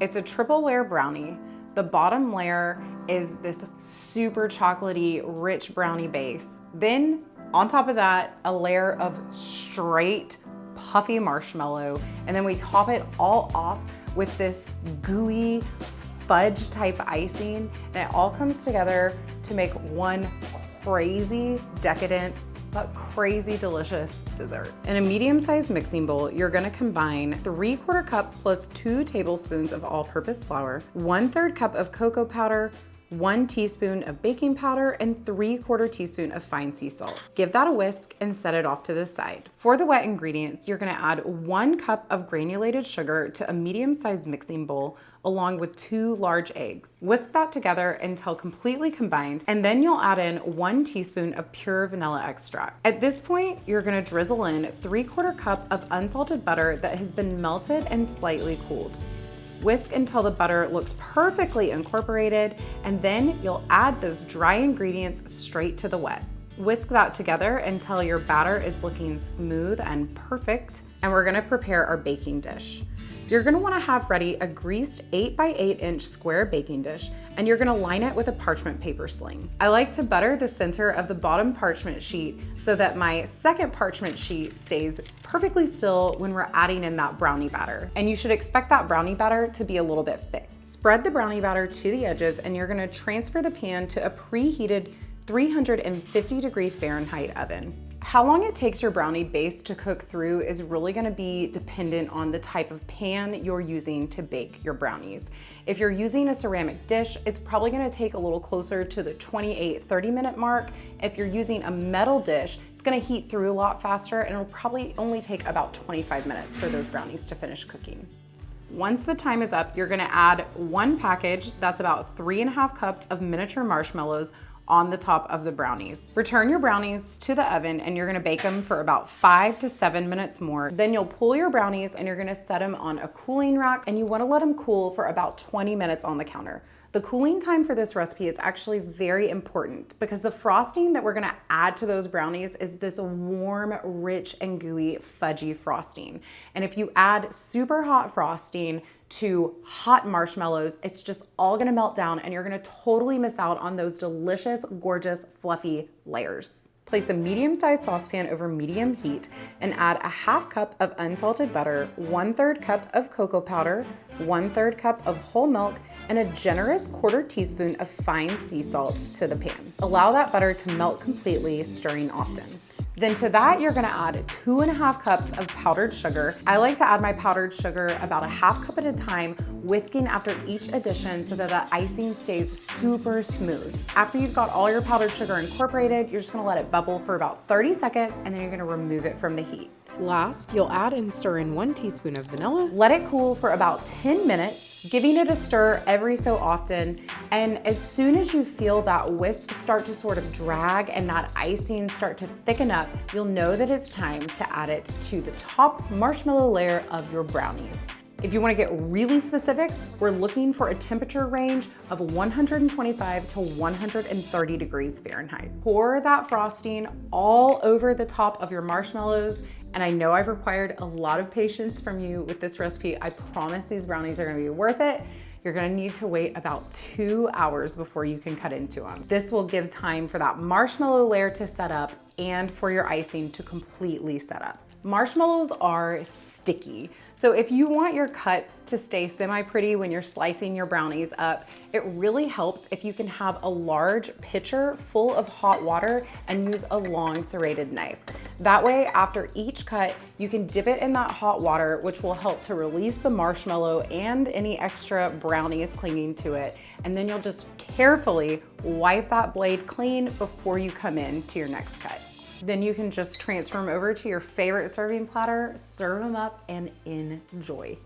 It's a triple layer brownie. The bottom layer is this super chocolatey, rich brownie base. Then on top of that, a layer of straight puffy marshmallow. And then we top it all off with this gooey fudge type icing. And it all comes together to make one crazy, decadent, but crazy delicious dessert. In a medium-sized mixing bowl, you're gonna combine 3/4 cup plus 2 tablespoons of all-purpose flour, 1/3 cup of cocoa powder, 1 teaspoon of baking powder, and 3/4 teaspoon of fine sea salt. Give that a whisk and set it off to the side. For the wet ingredients, you're gonna add 1 cup of granulated sugar to a medium-sized mixing bowl along with 2 large eggs. Whisk that together until completely combined, and then you'll add in 1 teaspoon of pure vanilla extract. At this point, you're gonna drizzle in 3/4 cup of unsalted butter that has been melted and slightly cooled. Whisk until the butter looks perfectly incorporated, and then you'll add those dry ingredients straight to the wet. Whisk that together until your batter is looking smooth and perfect, and we're gonna prepare our baking dish. You're gonna wanna have ready a greased 8 by 8 inch square baking dish, and you're gonna line it with a parchment paper sling. I like to butter the center of the bottom parchment sheet so that my second parchment sheet stays perfectly still when we're adding in that brownie batter. And you should expect that brownie batter to be a little bit thick. Spread the brownie batter to the edges, and you're gonna transfer the pan to a preheated 350 Fahrenheit oven. How long it takes your brownie base to cook through is really gonna be dependent on the type of pan you're using to bake your brownies. If you're using a ceramic dish, it's probably gonna take a little closer to the 28-30 minute mark. If you're using a metal dish, it's gonna heat through a lot faster, and it'll probably only take about 25 minutes for those brownies to finish cooking. Once the time is up, you're gonna add 1 package, that's about 3.5 cups of miniature marshmallows on the top of the brownies. Return your brownies to the oven, and you're gonna bake them for about 5 to 7 minutes more. Then you'll pull your brownies and you're gonna set them on a cooling rack, and you wanna let them cool for about 20 minutes on the counter. The cooling time for this recipe is actually very important because the frosting that we're gonna add to those brownies is this warm, rich, and gooey fudgy frosting. And if you add super hot frosting to hot marshmallows, it's just all gonna melt down, and you're gonna totally miss out on those delicious, gorgeous, fluffy layers. Place a medium-sized saucepan over medium heat and add a 1/2 cup of unsalted butter, 1/3 cup of cocoa powder, 1/3 cup of whole milk, and a generous 1/4 teaspoon of fine sea salt to the pan. Allow that butter to melt completely, stirring often. Then to that, you're gonna add 2.5 cups of powdered sugar. I like to add my powdered sugar about a 1/2 cup at a time, whisking after each addition so that the icing stays super smooth. After you've got all your powdered sugar incorporated, you're just gonna let it bubble for about 30 seconds, and then you're gonna remove it from the heat. Last, you'll add and stir in 1 teaspoon of vanilla. Let it cool for about 10 minutes, giving it a stir every so often. And as soon as you feel that whisk start to sort of drag and that icing start to thicken up, you'll know that it's time to add it to the top marshmallow layer of your brownies. If you want to get really specific, we're looking for a temperature range of 125 to 130 degrees Fahrenheit. Pour that frosting all over the top of your marshmallows. And I know I've required a lot of patience from you with this recipe. I promise these brownies are gonna be worth it. You're gonna need to wait about 2 hours before you can cut into them. This will give time for that marshmallow layer to set up and for your icing to completely set up. Marshmallows are sticky, so if you want your cuts to stay semi-pretty when you're slicing your brownies up, it really helps if you can have a large pitcher full of hot water and use a long serrated knife. That way, after each cut, you can dip it in that hot water, which will help to release the marshmallow and any extra brownies clinging to it. And then you'll just carefully wipe that blade clean before you come in to your next cut. Then you can just transfer them over to your favorite serving platter, serve them up, and enjoy.